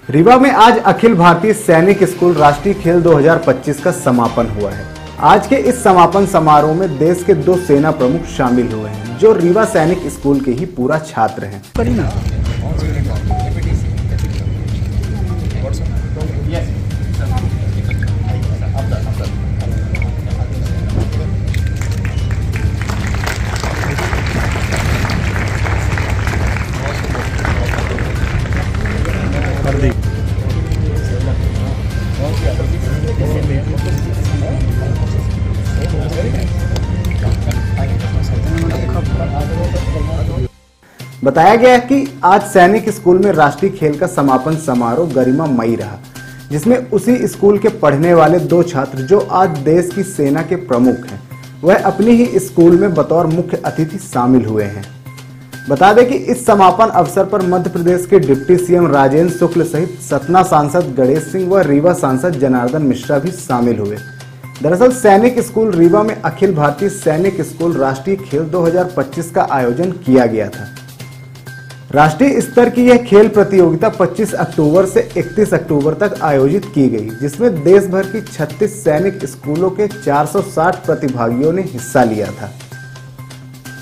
रीवा में आज अखिल भारतीय सैनिक स्कूल राष्ट्रीय खेल 2025 का समापन हुआ है। आज के इस समापन समारोह में देश के 2 सेना प्रमुख शामिल हुए हैं, जो रीवा सैनिक स्कूल के ही पूरा छात्र हैं। बताया गया है कि आज सैनिक स्कूल में राष्ट्रीय खेल का समापन समारोह गरिमामयी रहा, जिसमें उसी स्कूल के पढ़ने वाले 2 छात्र जो आज देश की सेना के प्रमुख हैं, वह अपनी ही स्कूल में बतौर मुख्य अतिथि शामिल हुए हैं। बता दें कि इस समापन अवसर पर मध्य प्रदेश के डिप्टी सीएम राजेंद्र शुक्ल सहित सतना सांसद गणेश सिंह व रीवा सांसद जनार्दन मिश्रा भी शामिल हुए। दरअसल सैनिक स्कूल रीवा में अखिल भारतीय सैनिक स्कूल राष्ट्रीय खेल 2025 का आयोजन किया गया था। राष्ट्रीय स्तर की यह खेल प्रतियोगिता 25 अक्टूबर से 31 अक्टूबर तक आयोजित की गई, जिसमें देश भर की 36 सैनिक स्कूलों के 460 प्रतिभागियों ने हिस्सा लिया था।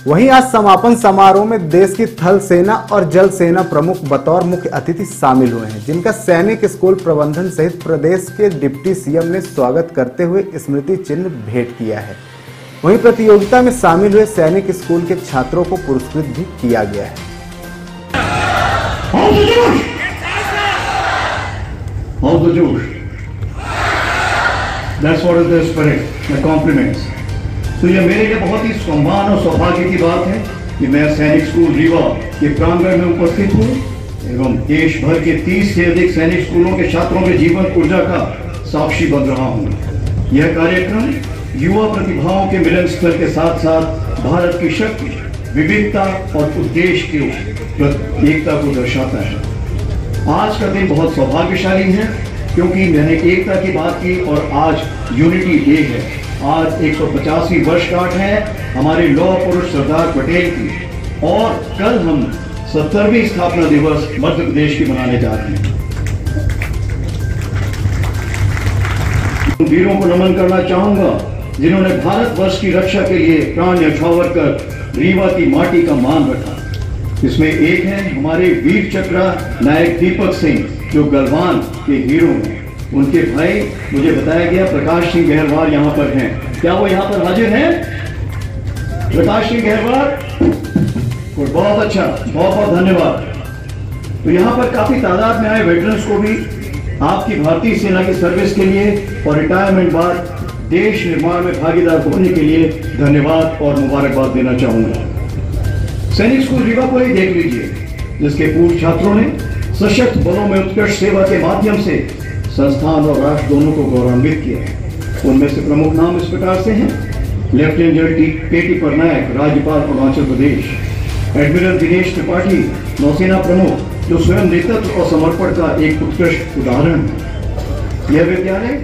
वहीं आज समापन समारोह में देश की थल सेना और जल सेना प्रमुख बतौर मुख्य अतिथि शामिल हुए हैं, जिनका सैनिक स्कूल प्रबंधन सहित प्रदेश के डिप्टी सीएम ने स्वागत करते हुए स्मृति चिन्ह भेंट किया है। वहीं प्रतियोगिता में शामिल हुए सैनिक स्कूल के छात्रों को पुरस्कृत भी किया गया है। All the Jews. That's what is the spirit. My compliments. तो ये मेरे लिए बहुत ही सम्मान और सौभाग्य की बात है कि मैं सैनिक स्कूल रीवा के प्रांगण में उपस्थित हूँ एवं देश भर के 30 से अधिक सैनिक स्कूलों के छात्रों के जीवन ऊर्जा का साक्षी बन रहा हूँ। यह कार्यक्रम युवा प्रतिभाओं के मिलन स्थल के साथ साथ भारत की शक्ति, विविधता और उद्देश्य की एकता को दर्शाता है। आज का दिन बहुत सौभाग्यशाली है क्योंकि मैंने एकता की बात की और आज यूनिटी डे है। आज 150वीं वर्षगांठ है हमारे लौह पुरुष सरदार पटेल की और कल हम 70वीं स्थापना दिवस मध्य प्रदेश की मनाने जा रहे हैं। उन वीरों को नमन करना चाहूंगा जिन्होंने भारतवर्ष की रक्षा के लिए प्राण न्यौछावर कर रीवा की माटी का मान रखा। इसमें एक है हमारे वीर चक्रा नायक दीपक सिंह जो गलवान के हीरो हैं। उनके भाई मुझे बताया गया प्रकाश सिंह गहरवार यहाँ पर हैं। क्या वो यहाँ पर हाजिर हैं? प्रकाश सिंह गहरवार, बहुत अच्छा, बहुत बहुत धन्यवाद। तो यहाँ पर काफी तादाद में आए वेटरन्स को भी आपकी भारतीय सेना की सर्विस के लिए और रिटायरमेंट बाद देश निर्माण में भागीदार होने के लिए धन्यवाद और मुबारकबाद देना चाहूंगा। सैनिक स्कूल रीवा को ही देख लीजिए, जिसके पूर्व छात्रों ने सशस्त्र बलों में उत्कृष्ट सेवा के माध्यम से संस्थान और राष्ट्र दोनों को गौरवान्वित किया है। उनमें से प्रमुख नाम इस प्रकार से हैं: लेफ्टिनेंट जनरल के.टी. पटनायक, राज्यपाल अरुणाचल प्रदेश; एडमिरल दिनेश त्रिपाठी, नौसेना प्रमुख, जो स्वयं नेतृत्व और समर्पण का एक उत्कृष्ट उदाहरण है। यह विद्यालय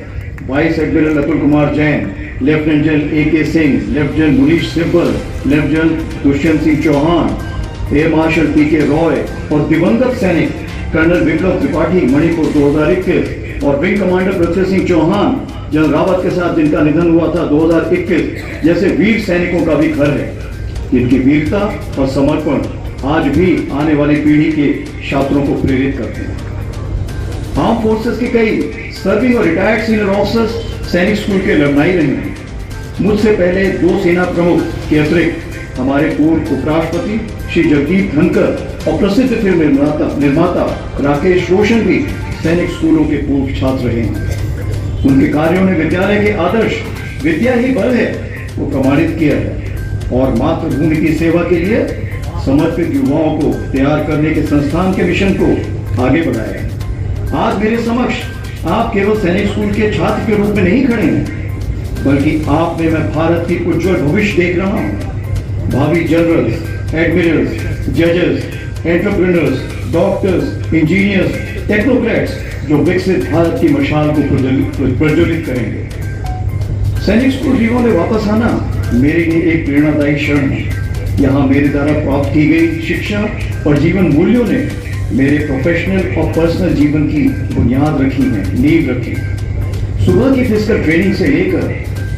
vice admiral Atul Kumar Jain, lieutenant general A K. Singh, lieutenant Munish Sibbal, lieutenant Dushyant Singh Chauhan, air marshal P K. Roy और दिवंगत सैनिक कर्नल विप्लव त्रिपाठी मणिपुर 2021 और wing commander Prithvi Singh Chauhan general Rawat के साथ जिनका निधन हुआ था 2021 जैसे वीर सैनिकों का भी घर है। इनकी वीरता और समर्पण आज भी आने वाली पीढ़ी के छात्रों को प्रेरित करते हैं। आर्म फोर्सेस के कई सर्विंग और रिटायर्ड सीनियर ऑफिसर्स सैनिक स्कूल के लड़नाई रहे हैं। मुझसे पहले 2 सेना प्रमुख के अतिरिक्त हमारे पूर्व उपराष्ट्रपति श्री जगदीप धनखड़ और प्रसिद्ध फिल्म निर्माता राकेश रोशन भी सैनिक स्कूलों के पूर्व छात्र रहे हैं। उनके कार्यों ने विद्यालय के आदर्श विद्या ही बल है वो प्रमाणित किया है और मातृभूमि की सेवा के लिए समर्पित युवाओं को तैयार करने के संस्थान के मिशन को आगे बढ़ाया है। आज मेरे समक्ष आप केवल सैनिक स्कूल के छात्र के रूप में नहीं खड़े हैं, बल्कि आप में मैं भारत की उज्जवल भविष्य देख रहा हूँ। भावी जनरल्स, एडमिरल्स, जजेस, एंटरप्रेन्योर्स, डॉक्टर्स, इंजीनियर्स, टेक्नोक्रेट्स जो विकसित भारत की मशाल को प्रज्वलित करेंगे। सैनिक स्कूल रीवा में वापस आना मेरे लिए एक प्रेरणादायी क्षण है। यहाँ मेरे द्वारा प्राप्त की गई शिक्षा और जीवन मूल्यों ने मेरे प्रोफेशनल और पर्सनल जीवन की बुनियाद रखी है, नींव रखी। सुबह की फिजिकल ट्रेनिंग से लेकर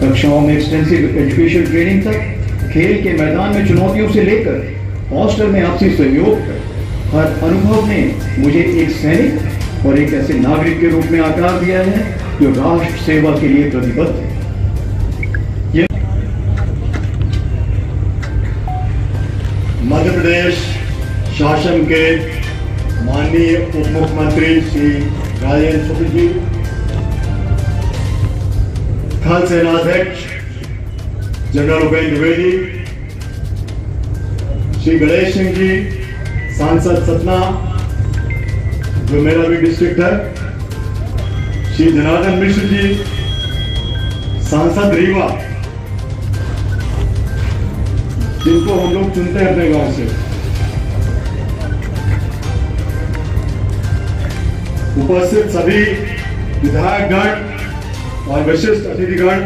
कक्षाओं में एक्सटेंसिव एजुकेशन ट्रेनिंग तक, खेल के मैदान में चुनौतियों से लेकर हॉस्टल में आपसी सहयोग तक, हर अनुभव ने मुझे एक सैनिक और एक ऐसे नागरिक के रूप में आकार दिया है जो राष्ट्र सेवा के लिए प्रतिबद्ध है। मध्य प्रदेश शासन के माननीय उप मुख्यमंत्री श्री राजेंद्र शुक्ल जी, थल सेनाध्यक्ष जनरल उपेंद्र द्विवेदी, श्री गणेश सिंह जी, सांसद सतना जो मेरा भी डिस्ट्रिक्ट है, श्री जनार्दन मिश्र जी, सांसद रीवा जिनको हम लोग चुनते हैं अपने गांव से, उपस्थित सभी विधायकगण और विशिष्ट अतिथिगण,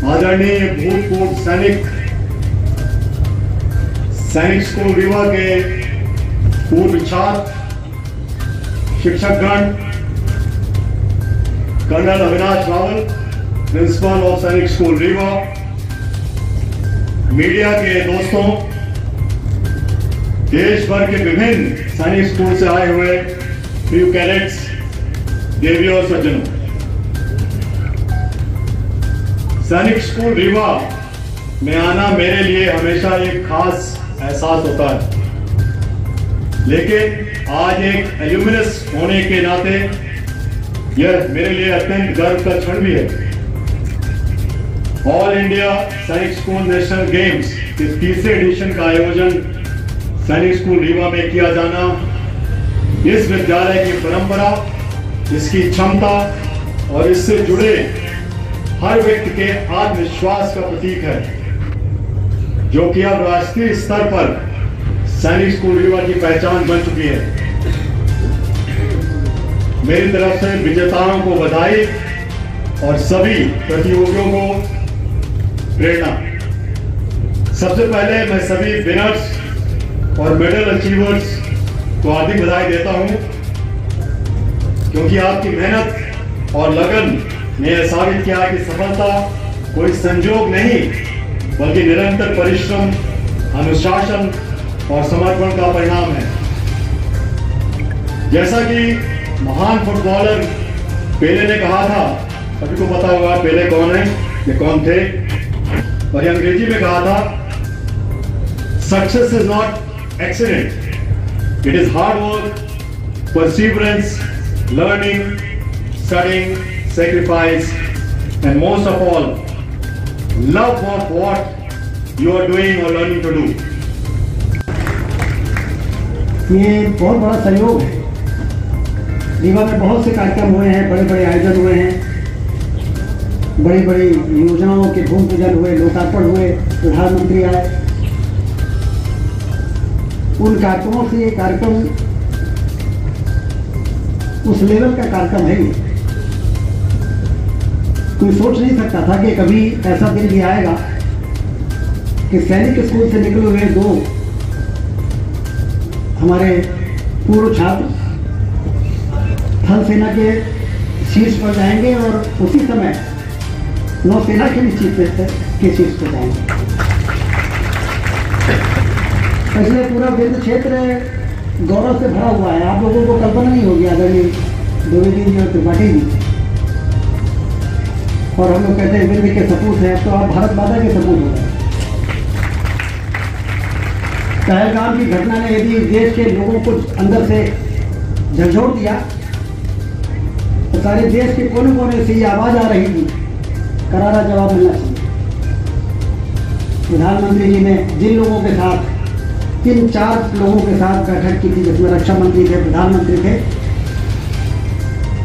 आदरणीय भूतपूर्व सैनिक स्कूल रीवा के पूर्व छात्र, शिक्षकगण, colonel Avinash Rawal, principal of Sainik School Rewa, media के दोस्तों, देश भर के विभिन्न सैनिक स्कूल से आए हुए प्रिय कैडेट्स, देवियों और सज्जनों, सैनिक स्कूल रीवा में आना मेरे लिए हमेशा एक खास एहसास होता है, लेकिन आज एक एल्यूमिनस होने के नाते यह मेरे लिए अत्यंत गर्व का क्षण भी है। ऑल इंडिया सैनिक स्कूल नेशनल गेम्स के तीसरे एडिशन का आयोजन सैनिक स्कूल रीवा में किया जाना इस विद्यालय की परंपरा, इसकी क्षमता और इससे जुड़े हर व्यक्ति के आत्मविश्वास का प्रतीक है, जो कि अब राष्ट्रीय स्तर पर सैनिक स्कूल रीवा की पहचान बन चुकी है। मेरी तरफ से विजेताओं को बधाई और सभी प्रतियोगियों को प्रेरणा। सबसे पहले मैं सभी विनर्स और मेडल अचीवर्स को हार्दिक बधाई देता हूं, क्योंकि आपकी मेहनत और लगन ने यह साबित किया कि सफलता कोई संजोग नहीं बल्कि निरंतर परिश्रम, अनुशासन और समर्पण का परिणाम है। जैसा कि महान फुटबॉलर पेले ने कहा था, सभी को पता होगा पेले कौन है, ये कौन थे, और ये अंग्रेजी में कहा था, success is not accident, it is hard work, perseverance, learning, studying, sacrifice, and most of all, love for what you are doing or learning to do. ये बहुत बड़ा सहयोग है। रीवा में बहुत से कार्यक्रम हुए हैं, बड़े बड़े आयोजन हुए हैं, बड़ी बड़ी योजनाओं के भूमि पूजन हुए, लोकार्पण हुए, प्रधानमंत्री आए। उन कार्यक्रमों से ये कार्यक्रम उस लेवल का कार्यक्रम है ही। कोई सोच नहीं सकता था कि कभी ऐसा दिन भी आएगा कि सैनिक स्कूल से निकले हुए दो हमारे पूर्व छात्र थल सेना के शीर्ष पर जाएंगे और उसी समय नौसेना के भी शीर्ष पर जाएंगे। इसलिए पूरा विंध्य क्षेत्र गौरव से भरा हुआ है। आप लोगों को कल्पना नहीं होगी, आदरणीय द्विवेदी जी और त्रिपाठी जी, और हम लोग कहते हैं विंध्य के सपूत हैं, तो आप भारत माता के सपूत हो गए। पहलगाम की घटना ने यदि देश के लोगों को अंदर से झकझोर दिया, तो सारे देश के कोने कोने से ये आवाज आ रही थी, करारा जवाब मिलना चाहिए। प्रधानमंत्री जी ने जिन लोगों के साथ, 3-4 लोगों के साथ बैठक की थी, जिसमें रक्षा मंत्री थे, प्रधानमंत्री थे,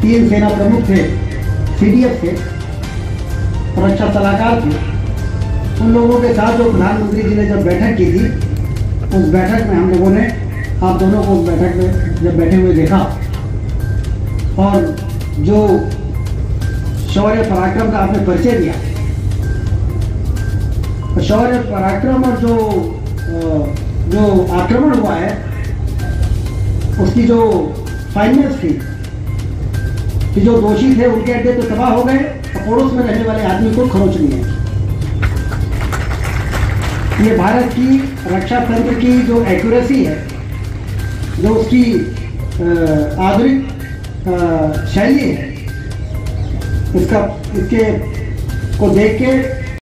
3 सेना प्रमुख थे, CDF थे, रक्षा सलाहकार थे, उन लोगों के साथ जो प्रधानमंत्री जी ने जब बैठक की थी, उस बैठक में हम लोगों ने आप दोनों को उस बैठक में जब बैठे हुए देखा, और जो शौर्य पराक्रम का आपने परिचय दिया, तो शौर्य पराक्रम और जो आक्रमण हुआ है, उसकी जो फाइनेंस थी कि जो दोषी थे उनके अड्डे तो तबाह हो गए और पड़ोस में रहने वाले आदमी को खरोच नहीं है। ये भारत की रक्षा तंत्र की जो एक्यूरेसी है, जो उसकी आधुनिक शैली है, इसके को देख के